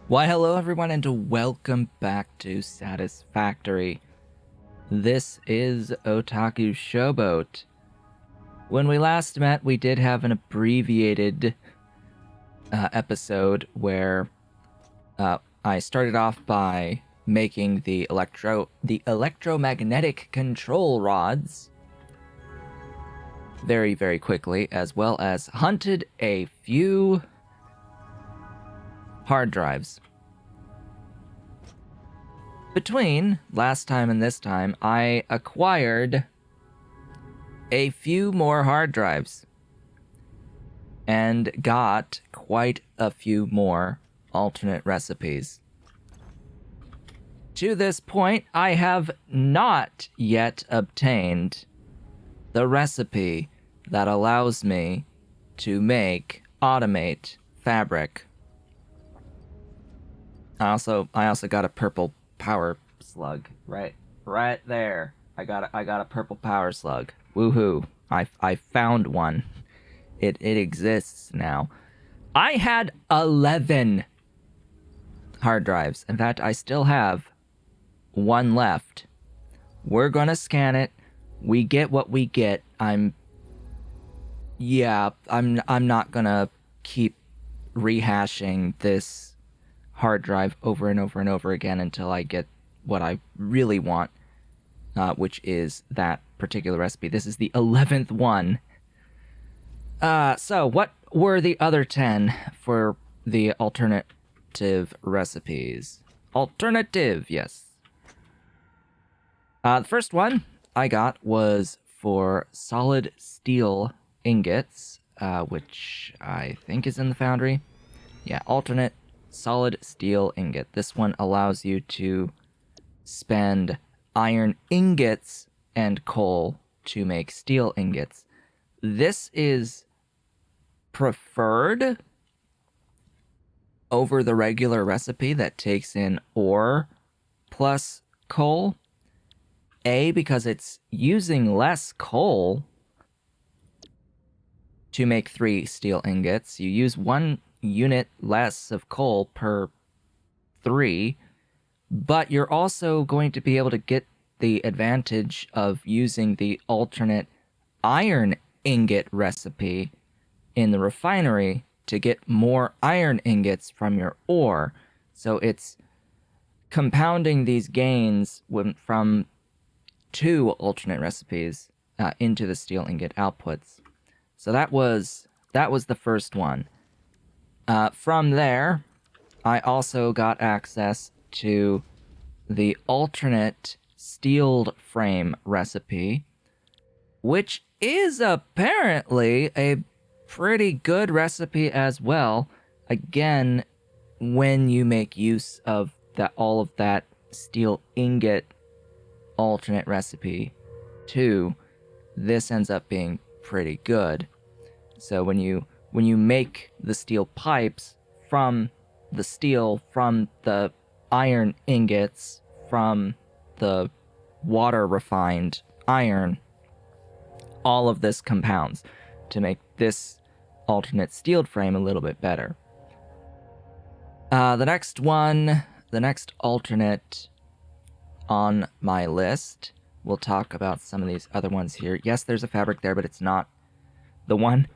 Why, hello everyone, and welcome back to Satisfactory. This is Otaku Showboat. When we last met, we did have an abbreviated episode where I started off by making the electromagnetic control rods very, very quickly, as well as hunted a few hard drives. Between last time and this time, I acquired a few more hard drives and got quite a few more alternate recipes. To this point, I have not yet obtained the recipe that allows me to automate fabric. I also got a purple power slug right there. I got a purple power slug. Woohoo! I found one. It exists now. I had 11 hard drives. In fact, I still have one left. We're gonna scan it. We get what we get. I'm not gonna keep rehashing this hard drive over and over and over again until I get what I really want, which is that particular recipe. This is the 11th one. So what were the other 10 for the alternative recipes? Alternative, yes. The first one I got was for solid steel ingots, which I think is in the foundry. Yeah, alternate solid steel ingot. This one allows you to spend iron ingots and coal to make steel ingots. This is preferred over the regular recipe that takes in ore plus coal. Because it's using less coal to make 3 steel ingots. You use 1 unit less of coal per 3, but you're also going to be able to get the advantage of using the alternate iron ingot recipe in the refinery to get more iron ingots from your ore. So it's compounding these gains from 2 alternate recipes into the steel ingot outputs. So that was the first one. From there, I also got access to the alternate steeled frame recipe, which is apparently a pretty good recipe as well. Again, when you make use of all of that steel ingot alternate recipe too, this ends up being pretty good. So when you make the steel pipes from the steel, from the iron ingots, from the water refined iron, all of this compounds to make this alternate steeled frame a little bit better. The next alternate on my list, we'll talk about some of these other ones here. Yes, there's a fabric there, but it's not the one.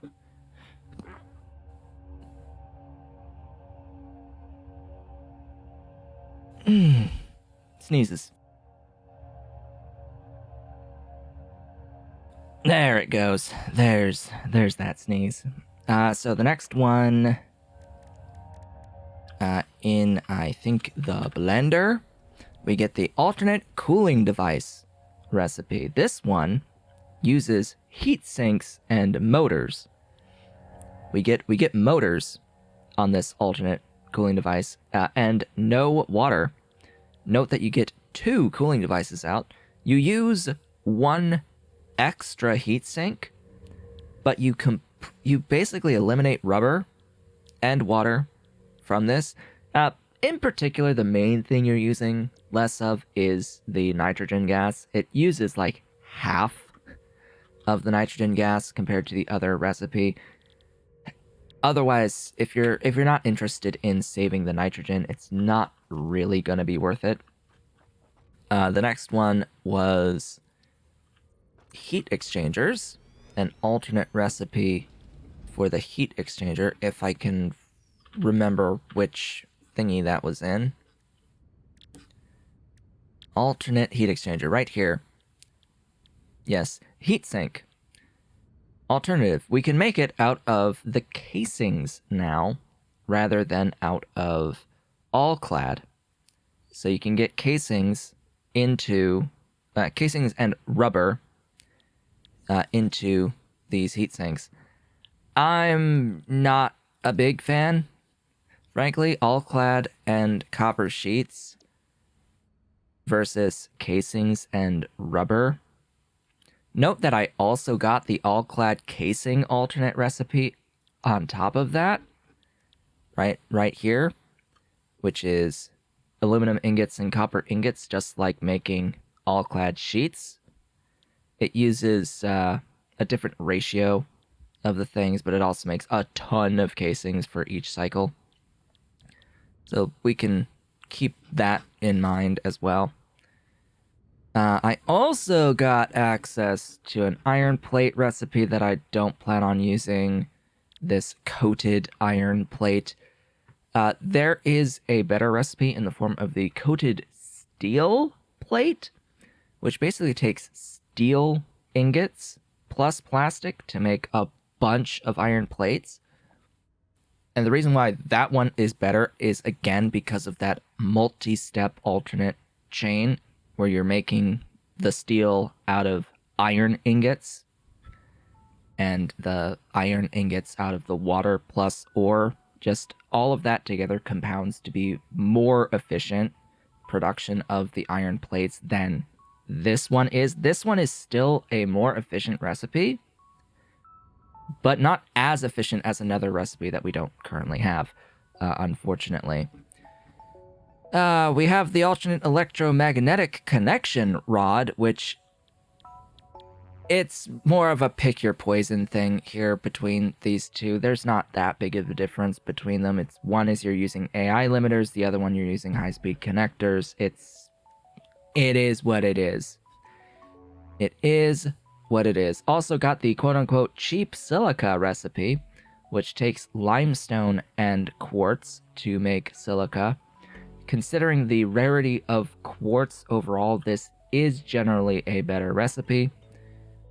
Sneezes. There it goes. There's that sneeze. So the next one, in, I think, the blender, we get the alternate cooling device recipe. This one uses heat sinks and motors. We get motors on this alternate cooling device, and no water. Note that you get 2 cooling devices out. You use 1 extra heatsink, but you basically eliminate rubber and water from this. In particular, the main thing you're using less of is the nitrogen gas. It uses like half of the nitrogen gas compared to the other recipe. Otherwise, if you're not interested in saving the nitrogen, it's not really going to be worth it. The next one was heat exchangers, an alternate recipe for the heat exchanger, if I can remember which thingy that was in. Alternate heat exchanger, right here. Yes, heat sink. Alternative, we can make it out of the casings now, rather than out of all clad. So you can get casings into, casings and rubber into these heat sinks. I'm not a big fan, frankly. All clad and copper sheets versus casings and rubber. Note that I also got the all-clad casing alternate recipe on top of that, right here, which is aluminum ingots and copper ingots, just like making all-clad sheets. It uses a different ratio of the things, but it also makes a ton of casings for each cycle. So we can keep that in mind as well. I also got access to an iron plate recipe that I don't plan on using. This coated iron plate. There is a better recipe in the form of the coated steel plate, which basically takes steel ingots plus plastic to make a bunch of iron plates. And the reason why that one is better is, again, because of that multi-step alternate chain where you're making the steel out of iron ingots and the iron ingots out of the water plus ore. Just all of that together compounds to be more efficient production of the iron plates than this one is. This one is still a more efficient recipe, but not as efficient as another recipe that we don't currently have, unfortunately. We have the alternate electromagnetic connection rod, which it's more of a pick your poison thing here between these two. There's not that big of a difference between them. It's one is you're using AI limiters, the other one you're using high-speed connectors. It is what it is. It is what it is. Also got the quote-unquote cheap silica recipe, which takes limestone and quartz to make silica. Considering the rarity of quartz overall, this is generally a better recipe,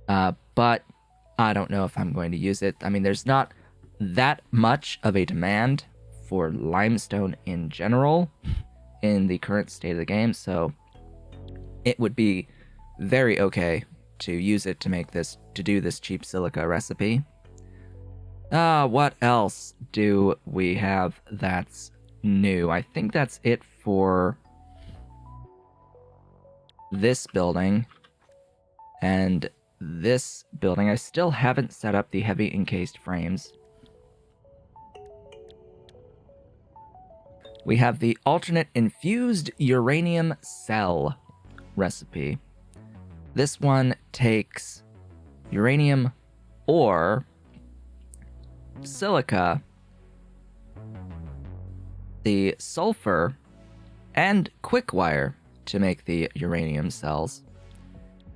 but I don't know if I'm going to use it. I mean, there's not that much of a demand for limestone in general in the current state of the game, so it would be very okay to use it to do this cheap silica recipe. What else do we have that's new? I think that's it for this building. And this building, I still haven't set up the heavy encased frames. We have the alternate infused uranium cell recipe. This one takes uranium ore, silica, the sulfur, and quick wire to make the uranium cells.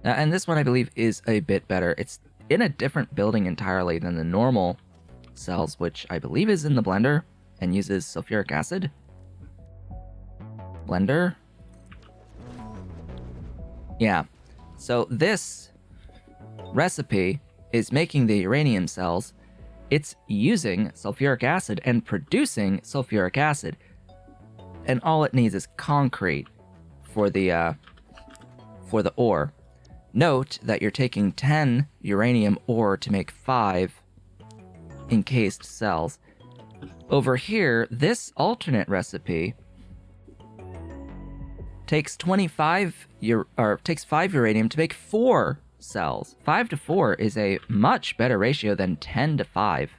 And this one, I believe, is a bit better. It's in a different building entirely than the normal cells, which I believe is in the blender and uses sulfuric acid. Blender? Yeah. So this recipe is making the uranium cells. It's using sulfuric acid and producing sulfuric acid. And all it needs is concrete for the ore. Note that you're taking 10 uranium ore to make 5 encased cells. Over here, this alternate recipe takes 5 uranium to make 4 cells. 5 to 4 is a much better ratio than 10 to 5.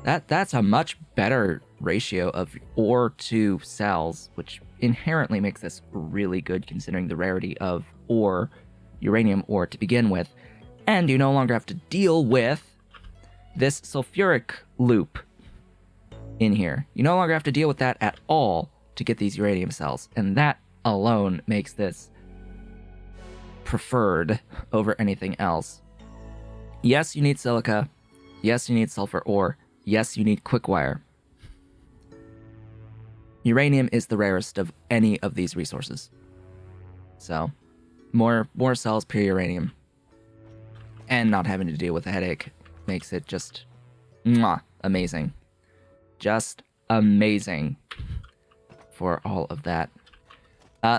That's a much better ratio of ore to cells, which inherently makes this really good considering the rarity of ore, uranium ore to begin with. And you no longer have to deal with this sulfuric loop in here. You no longer have to deal with that at all to get these uranium cells, and that alone makes this preferred over anything else. Yes, you need silica. Yes, you need sulfur ore. Yes, you need quickwire. Uranium is the rarest of any of these resources. So, more cells per uranium. And not having to deal with a headache makes it just amazing. Just amazing for all of that.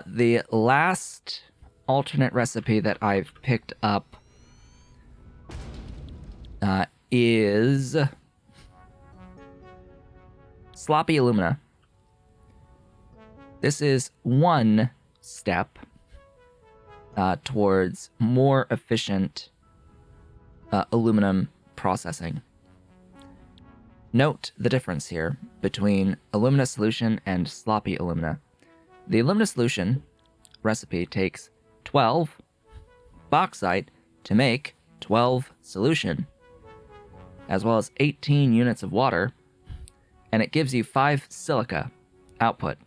The last alternate recipe that I've picked up is sloppy alumina. This is one step towards more efficient aluminum processing. Note the difference here between alumina solution and sloppy alumina. The alumina solution recipe takes 12 bauxite to make 12 solution, as well as 18 units of water, and it gives you 5 silica output.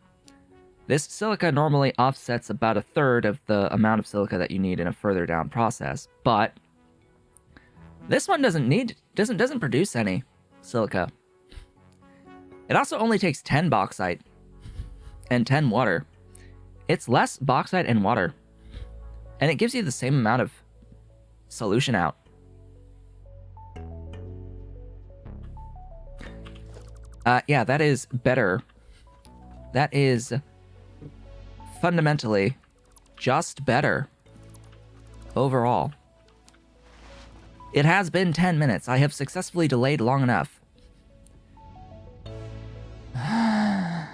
This silica normally offsets about a third of the amount of silica that you need in a further down process, but this one doesn't produce any silica. It also only takes 10 bauxite and 10 water. It's less bauxite and water, and it gives you the same amount of solution out. Yeah, that is better. That is fundamentally just better overall. It has been 10 minutes. I have successfully delayed long enough. I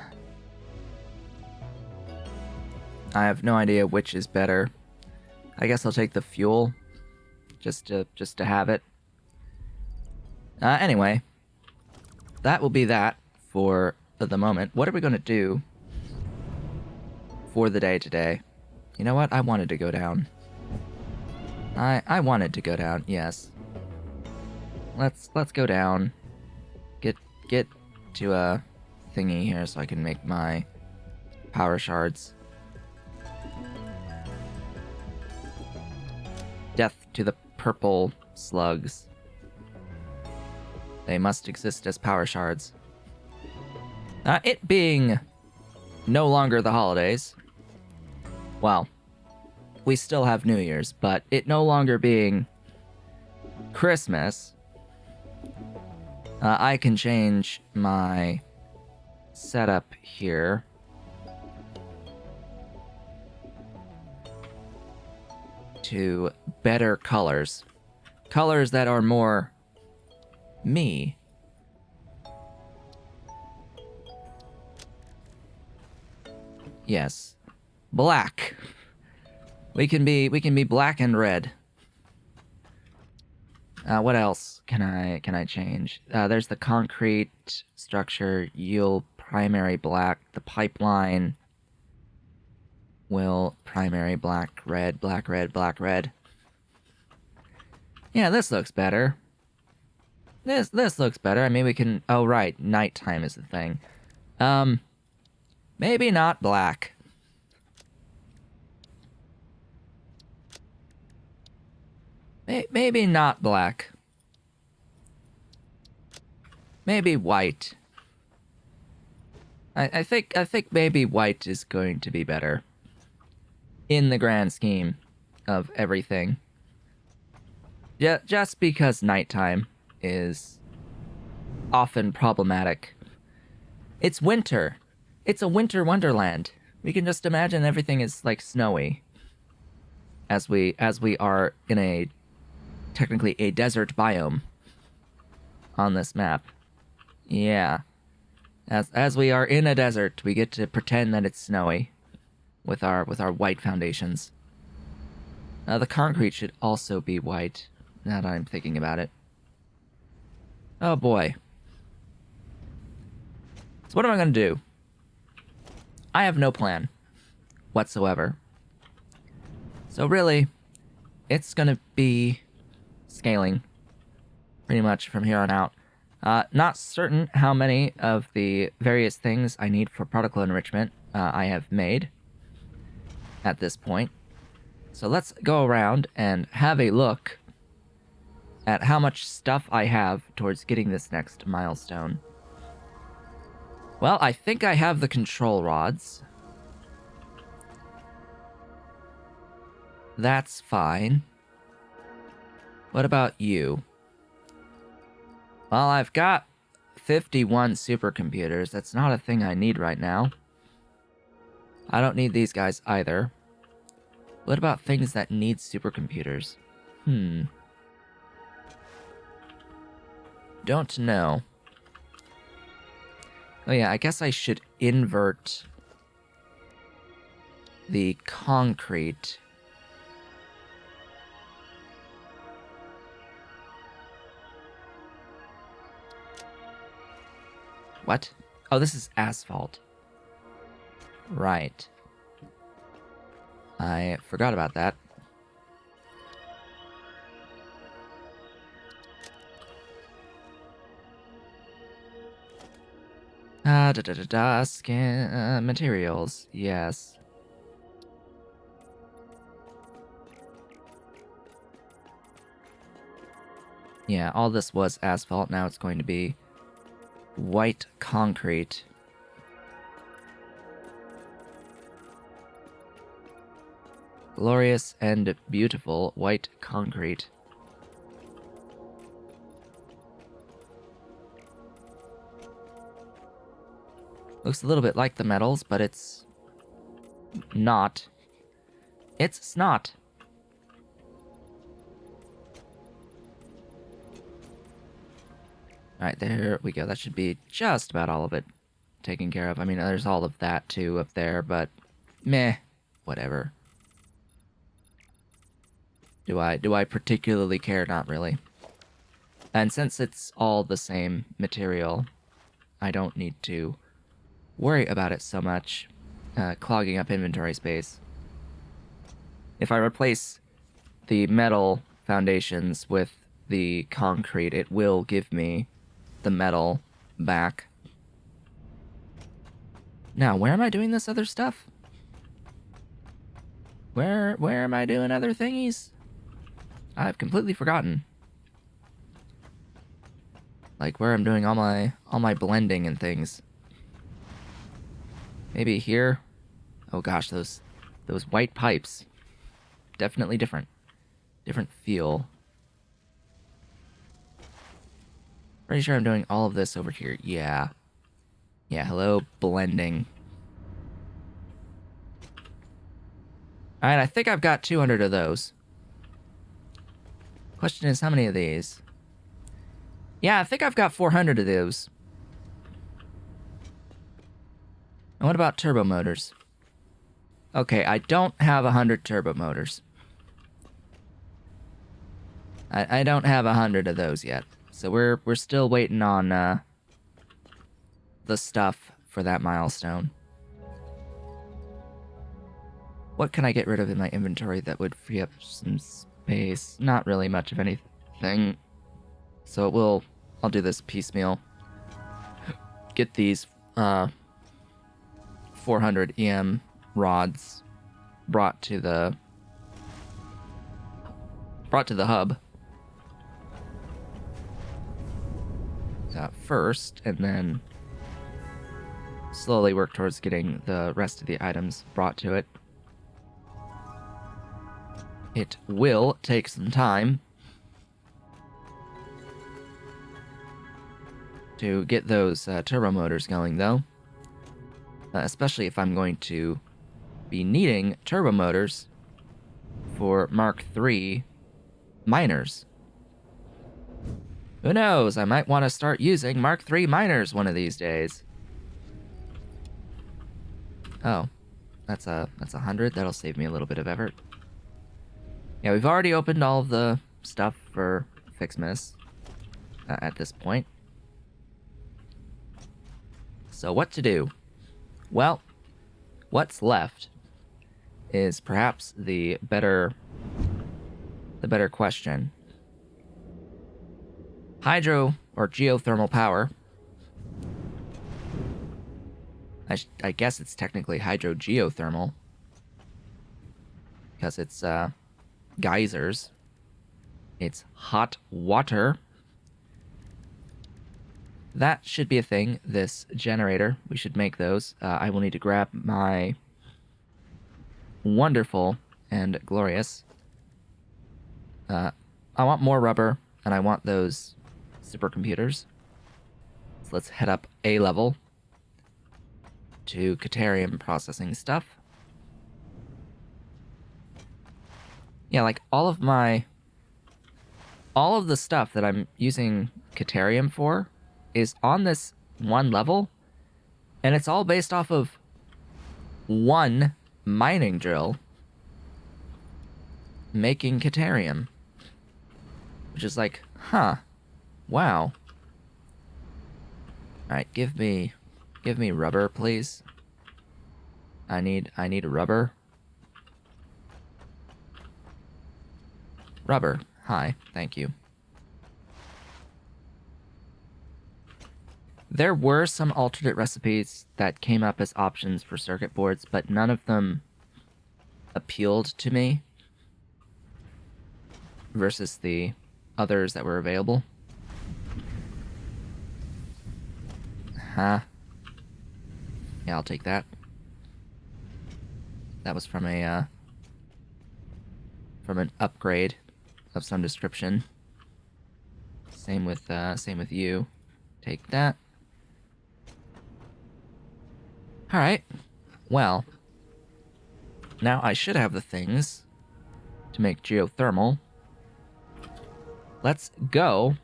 have no idea which is better. I guess I'll take the fuel just to have it. Anyway, that will be that for the moment. What are we going to do for the day today? You know what? I wanted to go down. I wanted to go down. Yes. Let's go down. Get to a thingy here so I can make my power shards. Death to the purple slugs. They must exist as power shards. It being no longer the holidays. Well, we still have New Year's, but it no longer being Christmas, I can change my setup here. To better colors. Colors that are more me. Yes. Black. We can be black and red. What else can I change? There's the concrete structure. You'll primary black. The pipeline will primary black, red, black, red, black, red. Yeah, this looks better. This looks better. I mean, we can... Oh, right. Nighttime is the thing. Maybe not black. Maybe not black. Maybe white. I think maybe white is going to be better. In the grand scheme of everything. Yeah, just because nighttime is often problematic. It's winter. It's a winter wonderland. We can just imagine everything is like snowy. As we are in a technically a desert biome on this map. Yeah. As we are in a desert, we get to pretend that it's snowy with our white foundations. The concrete should also be white, now that I'm thinking about it. Oh boy. So what am I going to do? I have no plan whatsoever. So really, it's going to be scaling pretty much from here on out. Not certain how many of the various things I need for particle enrichment I have made at this point. So let's go around and have a look at how much stuff I have towards getting this next milestone. Well, I think I have the control rods. That's fine. What about you? Well, I've got 51 supercomputers. That's not a thing I need right now. I don't need these guys either. What about things that need supercomputers? Don't know. Oh yeah, I guess I should invert the concrete. What? Oh, this is asphalt. Right. I forgot about that. Scan materials. Yes. Yeah, all this was asphalt. Now it's going to be white concrete. Glorious and beautiful white concrete. Looks a little bit like the metals, but it's not. It's snot. Alright, there we go. That should be just about all of it taken care of. I mean, there's all of that too up there, but meh, whatever. Do I particularly care? Not really. And since it's all the same material, I don't need to worry about it so much, clogging up inventory space. If I replace the metal foundations with the concrete, it will give me the metal back. Now, where am I doing this other stuff? Where am I doing other thingies? I've completely forgotten. Like where I'm doing all my blending and things. Maybe here. Oh gosh, those white pipes. Definitely different. Different feel. Pretty sure I'm doing all of this over here. Yeah. Yeah, hello, blending. Alright, I think I've got 200 of those. Question is, how many of these? Yeah, I think I've got 400 of those. And what about turbo motors? Okay, I don't have 100 turbo motors. I don't have 100 of those yet. So we're still waiting on the stuff for that milestone. What can I get rid of in my inventory that would free up some space? Not really much of anything. So I'll do this piecemeal. Get these 400 EM rods brought to the hub first, and then slowly work towards getting the rest of the items brought to it. It will take some time to get those turbo motors going, though. Especially if I'm going to be needing turbo motors for Mark III miners. Who knows? I might want to start using Mark III miners one of these days. Oh, that's 100. That'll save me a little bit of effort. Yeah, we've already opened all of the stuff for Fixmas at this point. So what to do? Well, what's left is perhaps the better question. hydro or geothermal power. I guess it's technically hydrogeothermal because it's geysers. It's hot water. That should be a thing, this generator. We should make those. I will need to grab my wonderful and glorious. I want more rubber, and I want those supercomputers. So let's head up A level to Caterium processing stuff. Yeah, like all of the stuff that I'm using Caterium for is on this one level, and it's all based off of one mining drill making Caterium. Which is like, huh, wow. Alright, give me rubber, please. I need rubber. Rubber, hi, thank you. There were some alternate recipes that came up as options for circuit boards, but none of them appealed to me versus the others that were available. Huh. Yeah, I'll take that. That was from a from an upgrade of some description. Same with you. Take that. Alright. Well. Now I should have the things to make geothermal. Let's go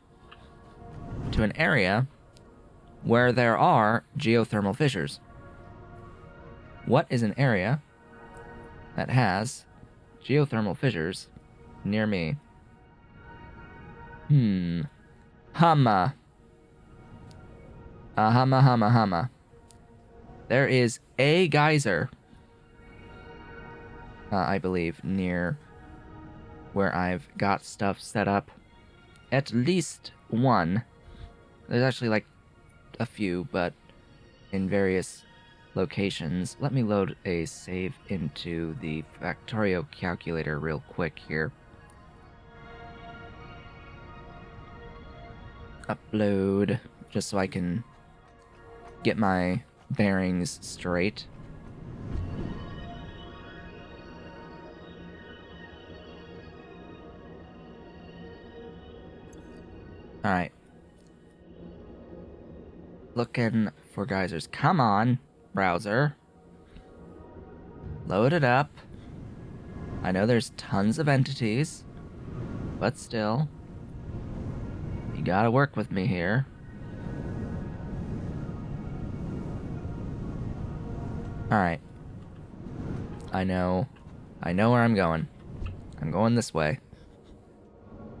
to an area where there are geothermal fissures. What is an area that has geothermal fissures near me? Humma. Humma. There is a geyser, I believe, near where I've got stuff set up. At least one. There's actually like a few, but in various locations. Let me load a save into the Factorio calculator real quick here. Upload, just so I can get my bearings straight. Alright. Looking for geysers. Come on, browser. Load it up. I know there's tons of entities, but still. You gotta work with me here. Alright. I know where I'm going. I'm going this way.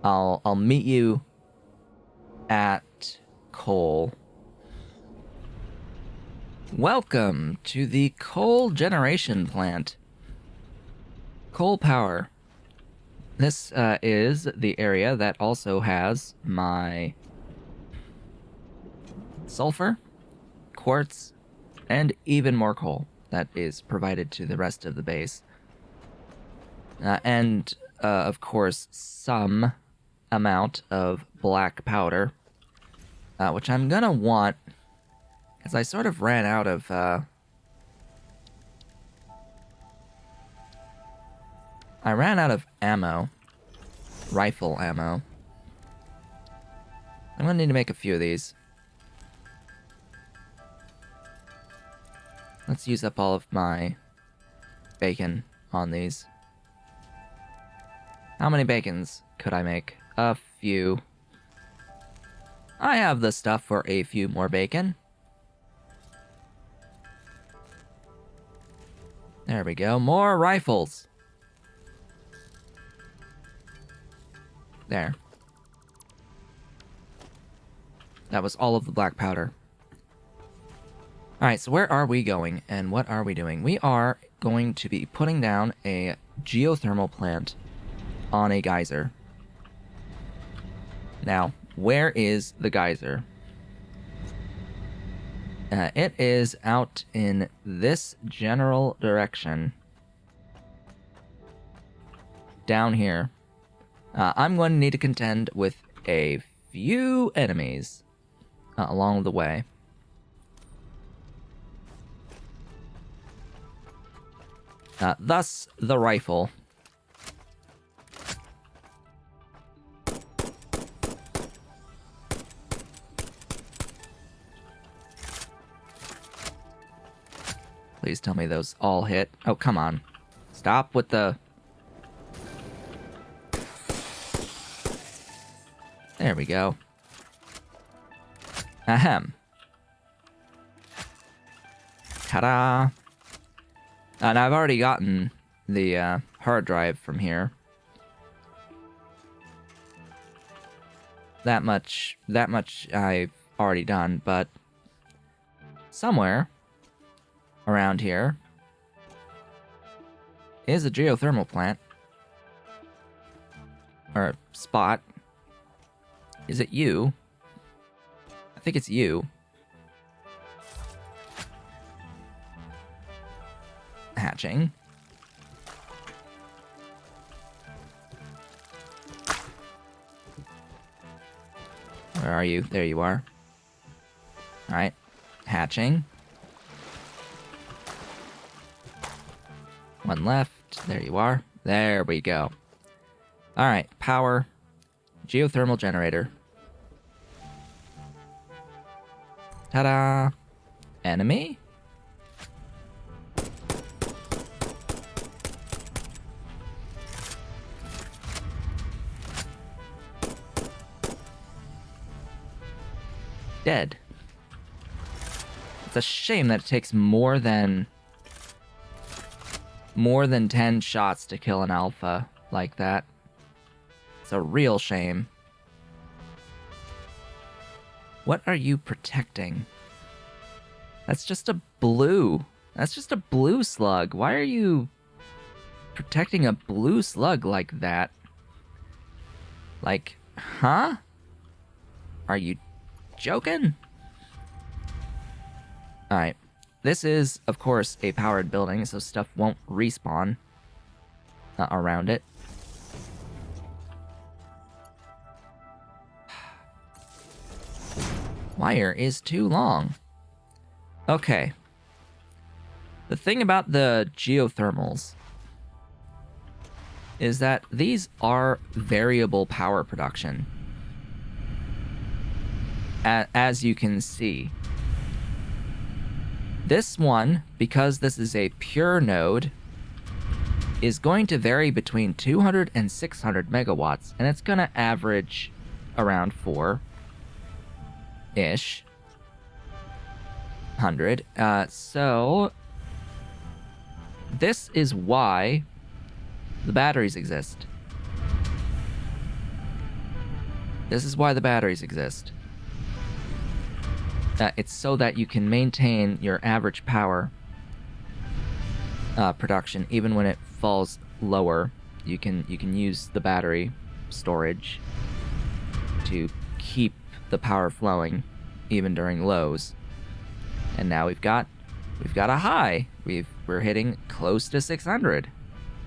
I'll meet you at coal. Welcome to the coal generation plant. Coal power. This is the area that also has my sulfur, quartz, and even more coal that is provided to the rest of the base. And, of course, some amount of black powder, which I'm gonna want, because I sort of ran out of, ammo, rifle ammo. I'm gonna need to make a few of these. Let's use up all of my bacon on these. How many bacons could I make? A few. I have the stuff for a few more bacon. There we go. More rifles. There. That was all of the black powder. Alright, so where are we going and what are we doing? We are going to be putting down a geothermal plant on a geyser. Now, Where is the geyser? It is out in this general direction. Down here. I'm going to need to contend with a few enemies along the way. Thus, the rifle. Please tell me those all hit. Oh, come on. Stop with the... There we go. Ahem. Ta-da! And I've already gotten the hard drive from here. That much I've already done, but somewhere around here is a geothermal plant. Or spot. Is it you? I think it's you. Hatching. Where are you? There you are. Alright. Hatching. One left. There you are. There we go. Alright. Power. Geothermal generator. Ta-da! Enemy? Dead. It's a shame that it takes more than 10 shots to kill an alpha like that. It's a real shame. What are you protecting? That's just a blue. That's just a blue slug. Why are you protecting a blue slug like that? Like, huh? Are you joking? Alright. This is, of course, a powered building, so stuff won't respawn around it. Wire is too long. Okay. The thing about the geothermals is that these are variable power production. As you can see. This one, because this is a pure node, is going to vary between 200 and 600 megawatts, and it's going to average around 4-ish. 100. So, this is why the batteries exist. This is why the batteries exist. It's so that you can maintain your average power production even when it falls lower. You can use the battery storage to keep the power flowing even during lows. And now we've got a high. We're hitting close to 600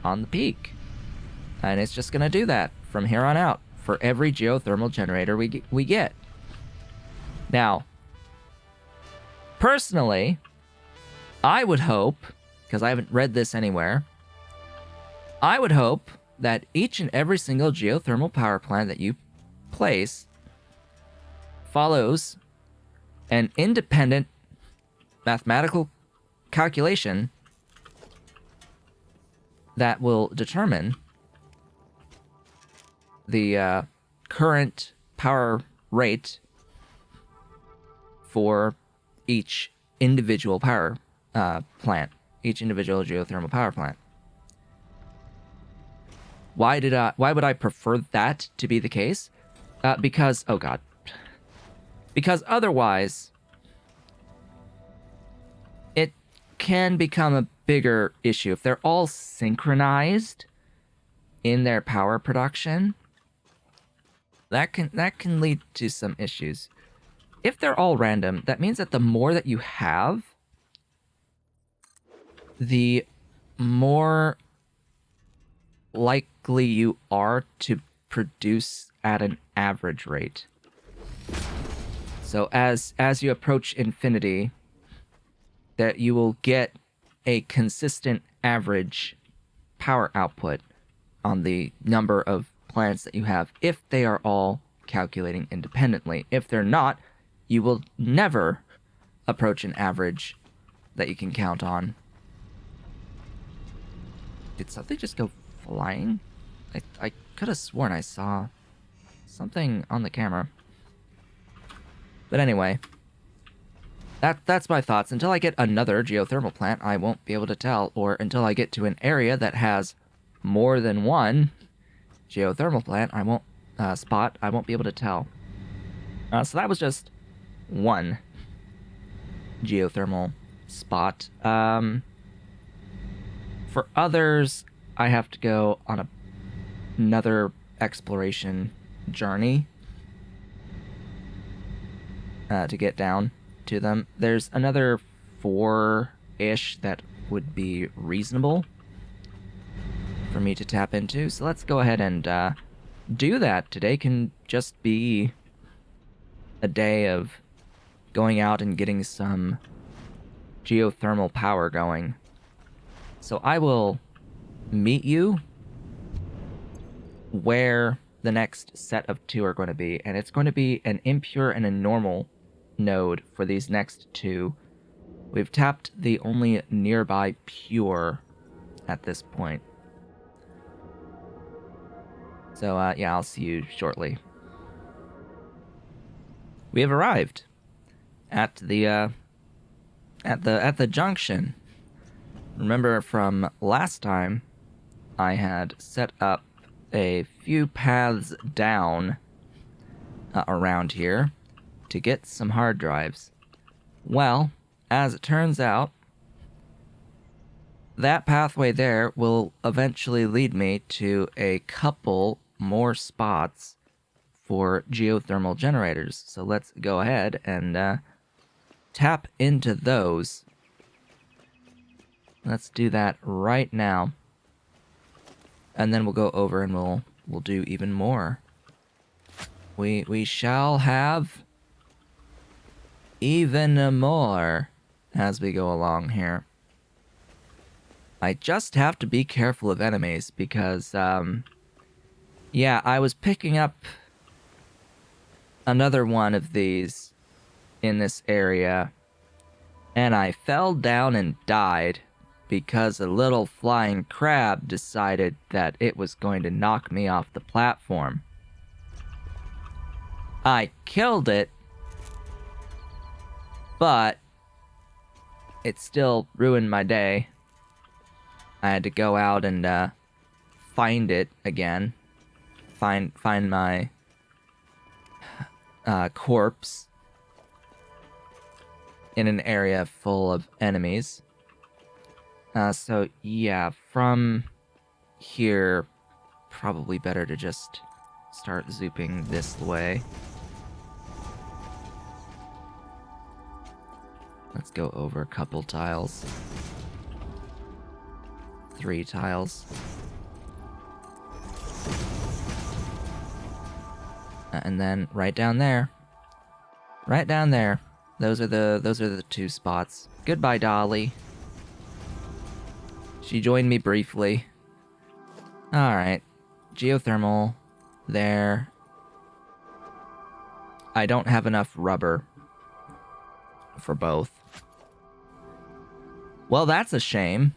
on the peak, and it's just gonna do that from here on out for every geothermal generator we get. Now, personally, I would hope, because I haven't read this anywhere, I would hope that each and every single geothermal power plant that you place follows an independent mathematical calculation that will determine the current power rate for each individual power plant, each individual geothermal power plant. Why would I prefer that to be the case? Because, oh god. Because otherwise, it can become a bigger issue. If they're all synchronized in their power production, that can lead to some issues. If they're all random, that means that the more that you have, the more likely you are to produce at an average rate. So as you approach infinity, that you will get a consistent average power output on the number of planets that you have if they are all calculating independently. If they're not, you will never approach an average that you can count on. Did something just go flying? I could have sworn I saw something on the camera. But anyway, that's my thoughts. Until I get another geothermal plant, I won't be able to tell. Or until I get to an area that has more than one geothermal plant, I won't be able to tell. So that was just one geothermal spot. For others, I have to go on another exploration journey to get down to them. There's another 4-ish that would be reasonable for me to tap into. So let's go ahead and do that. Today can just be a day of going out and getting some geothermal power going. So I will meet you where the next set of 2 are going to be, and it's going to be an impure and a normal node for these next 2. We've tapped the only nearby pure at this point. So yeah, I'll see you shortly. We have arrived at the junction. Remember from last time, I had set up a few paths down around here to get some hard drives. Well, as it turns out, that pathway there will eventually lead me to a couple more spots for geothermal generators. So let's go ahead and tap into those. Let's do that right now. And then we'll go over and we'll do even more. We shall have even more as we go along here. I just have to be careful of enemies because, yeah, I was picking up another one of these in this area, and I fell down and died because a little flying crab decided that it was going to knock me off the platform. I killed it, but it still ruined my day. I had to go out and find it again. Find my corpse in an area full of enemies. So yeah, from here, probably better to just start zooping this way. Let's go over a couple tiles. 3 tiles. And then right down there. Right down there. Those are the 2 spots. Goodbye, Dolly. She joined me briefly. Alright. Geothermal. There. I don't have enough rubber for both. Well, that's a shame.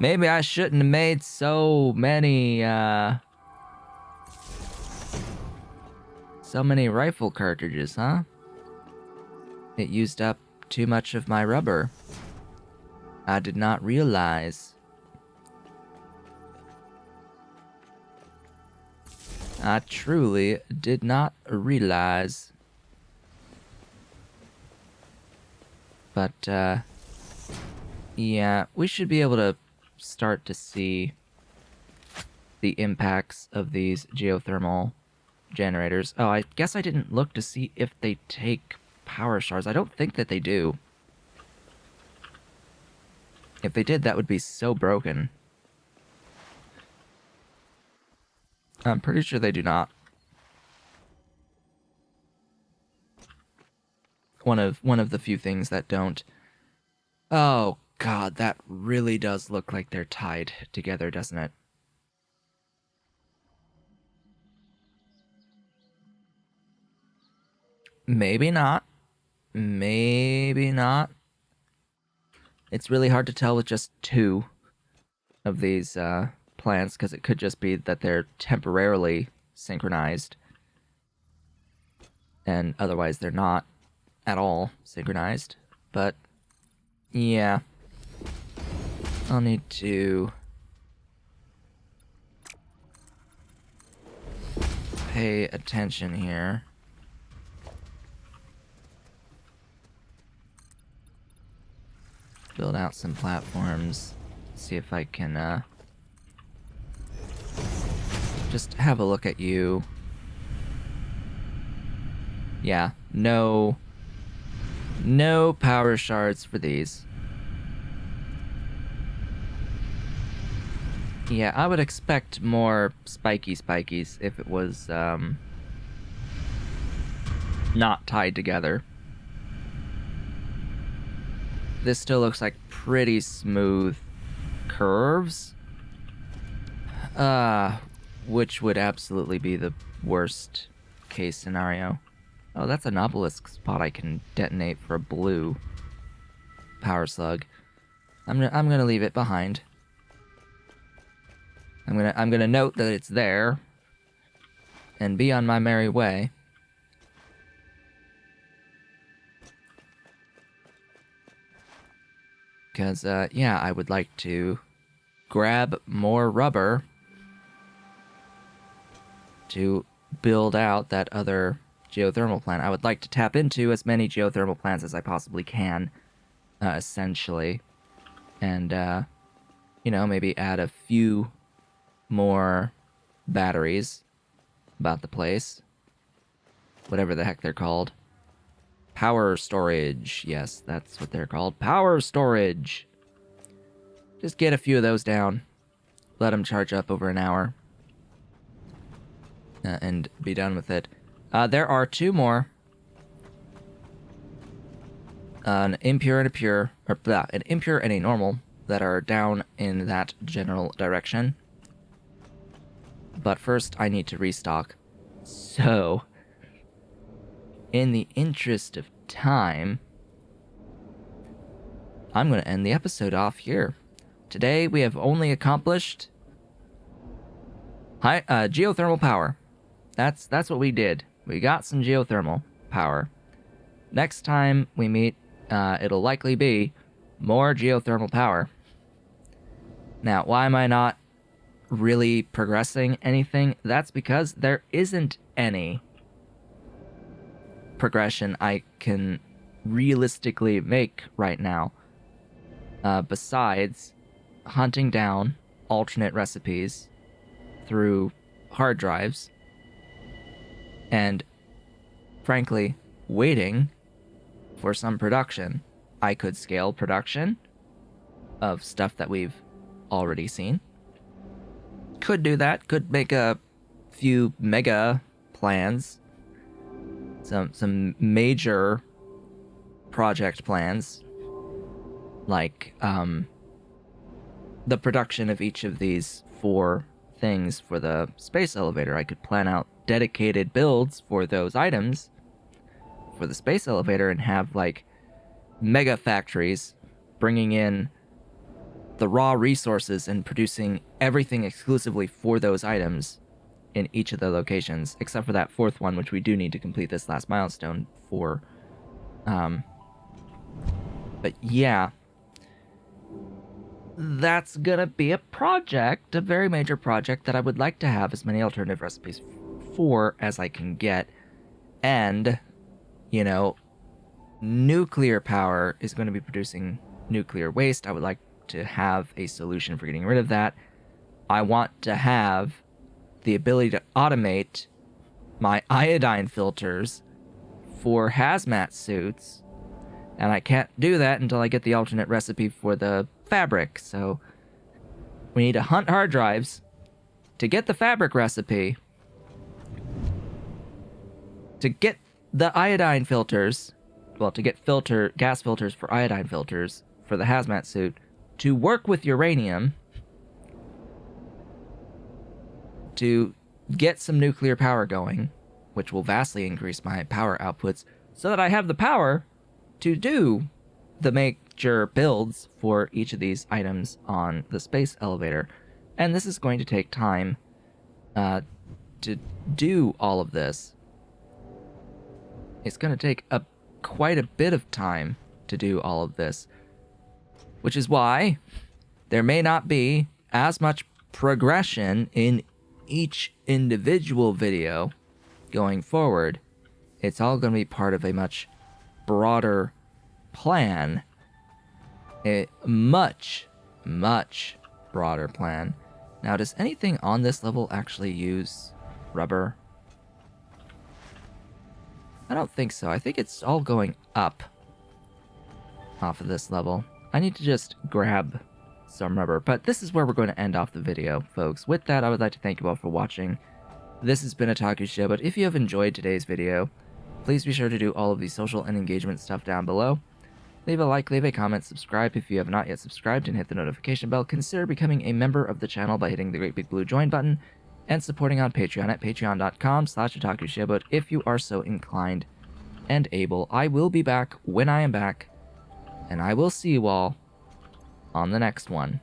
Maybe I shouldn't have made so many rifle cartridges, huh? It used up too much of my rubber. I did not realize. I truly did not realize. But, Yeah, we should be able to start to see the impacts of these geothermal generators. Oh, I guess I didn't look to see if they take power shards. I don't think that they do. If they did, that would be so broken. I'm pretty sure they do not. One of the few things that don't. Oh god, that really does look like they're tied together, doesn't it? Maybe not. Maybe not. It's really hard to tell with just two of these plants, because it could just be that they're temporarily synchronized, and otherwise they're not at all synchronized. But yeah, I'll need to pay attention here. Build out some platforms. See if I can just have a look at you. Yeah, no power shards for these. Yeah, I would expect more spikies if it was not tied together. This still looks like pretty smooth curves. Which would absolutely be the worst case scenario. Oh, that's an obelisk spot I can detonate for a blue power slug. I'm gonna leave it behind. I'm gonna note that it's there and be on my merry way. Because, yeah, I would like to grab more rubber to build out that other geothermal plant. I would like to tap into as many geothermal plants as I possibly can, essentially. And, you know, maybe add a few more batteries about the place. Whatever the heck they're called. Power storage. Yes, that's what they're called. Power storage. Just get a few of those down. Let them charge up over an hour. And be done with it. There are two more. An impure and a pure. Or, an impure and a normal that are down in that general direction. But first, I need to restock. So, in the interest of time, I'm going to end the episode off here. Today, we have only accomplished geothermal power. That's what we did. We got some geothermal power. Next time we meet, it'll likely be more geothermal power. Now, why am I not really progressing anything? That's because there isn't any progression I can realistically make right now, besides hunting down alternate recipes through hard drives and, frankly, waiting for some production. I could scale production of stuff that we've already seen. Could do that. Could make a few mega plans. Some major project plans. Like, the production of each of these 4 things for the space elevator. I could plan out dedicated builds for those items for the space elevator and have, like, mega factories bringing in the raw resources and producing everything exclusively for those items in each of the locations, except for that 4th one, which we do need to complete this last milestone for. But yeah, that's gonna be a project, a very major project that I would like to have as many alternative recipes for as I can get. And, you know, nuclear power is going to be producing nuclear waste. I would like to have a solution for getting rid of that. I want to have the ability to automate my iodine filters for hazmat suits, and I can't do that until I get the alternate recipe for the fabric. So we need to hunt hard drives to get the fabric recipe, to get the iodine filters, well, to get gas filters for iodine filters for the hazmat suit, to work with uranium, to get some nuclear power going, which will vastly increase my power outputs, so that I have the power to do the major builds for each of these items on the space elevator. And this is going to take time to do all of this. It's going to take quite a bit of time to do all of this, which is why there may not be as much progression in each individual video going forward. It's all going to be part of a much broader plan, a much broader plan. Now, does anything on this level actually use rubber? I don't think so. I think it's all going up off of this level. I need to just grab some rubber, but this is where we're going to end off the video, folks. With that, I would like to thank you all for watching. This has been Otaku Show, but if you have enjoyed today's video, please be sure to do all of the social and engagement stuff down below. Leave a like, leave a comment, subscribe if you have not yet subscribed, and hit the notification bell. Consider becoming a member of the channel by hitting the great big blue join button, and supporting on Patreon at patreon.com/otakushowboat if you are so inclined and able. I will be back when I am back, and I will see you all on the next one.